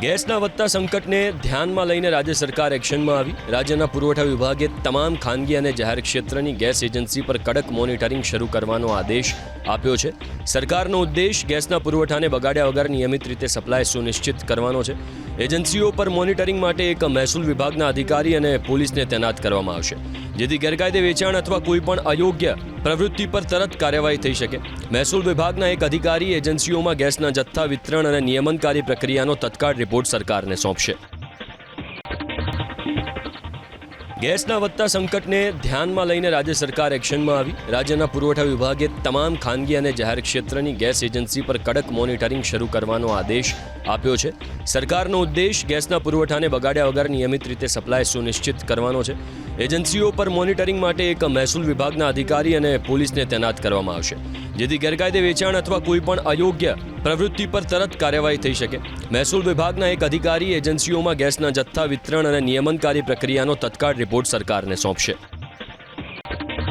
ગેસના વધતા સંકટને ધ્યાનમાં લઈને રાજ્ય સરકાર એક્શનમાં આવી। રાજ્યના પુરવઠા વિભાગે તમામ ખાનગી અને જાહેર ક્ષેત્રની ગેસ એજન્સી પર કડક મોનિટરિંગ શરૂ કરવાનો આદેશ આપ્યો છે। સરકારનો ઉદ્દેશ ગેસના પુરવઠાને બગાડ્યા વગર નિયમિત રીતે સપ્લાય સુનિશ્ચિત કરવાનો છે। એજન્સીઓ પર મોનિટરિંગ માટે એક મહેસૂલ વિભાગના અધિકારી અને પોલીસને તૈનાત કરવામાં આવશે, જેથી ગેરકાયદે વેચાણ અથવા કોઈપણ અયોગ્ય પ્રવૃત્તિ પર તરત કાર્યવાહી થઈ શકે। મહેસૂલ વિભાગના એક અધિકારી એજન્સીઓમાં ગેસના જથ્થા, વિતરણ અને નિયમનકારી પ્રક્રિયાનો તત્કાળ રિપોર્ટ સરકારને સોંપશે। ગેસના વધતા સંકટને ધ્યાનમાં લઈને રાજ્ય સરકાર એક્શનમાં આવી। રાજ્યના પુરવઠા વિભાગે તમામ ખાનગી અને જાહેર ક્ષેત્રની ગેસ એજન્સી પર કડક મોનિટરિંગ શરૂ કરવાનો આદેશ આપ્યો છે। સરકારનો ઉદ્દેશ ગેસના પુરવઠાને બગાડ્યા વગર નિયમિત રીતે સપ્લાય સુનિશ્ચિત કરવાનો છે। એજન્સીઓ પર મોનિટરિંગ માટે એક મહેસૂલ વિભાગના અધિકારી અને પોલીસને તૈનાત કરવામાં આવશે, જેથી ગેરકાયદે વેચાણ અથવા કોઈપણ અયોગ્ય પ્રવૃત્તિ પર તરત કાર્યવાહી થઈ શકે। મહેસૂલ વિભાગના એક અધિકારી એજન્સીઓમાં ગેસના જથ્થા, વિતરણ અને નિયમનકારી પ્રક્રિયાનો તત્કાળ રિપોર્ટ સરકારને સોંપશે।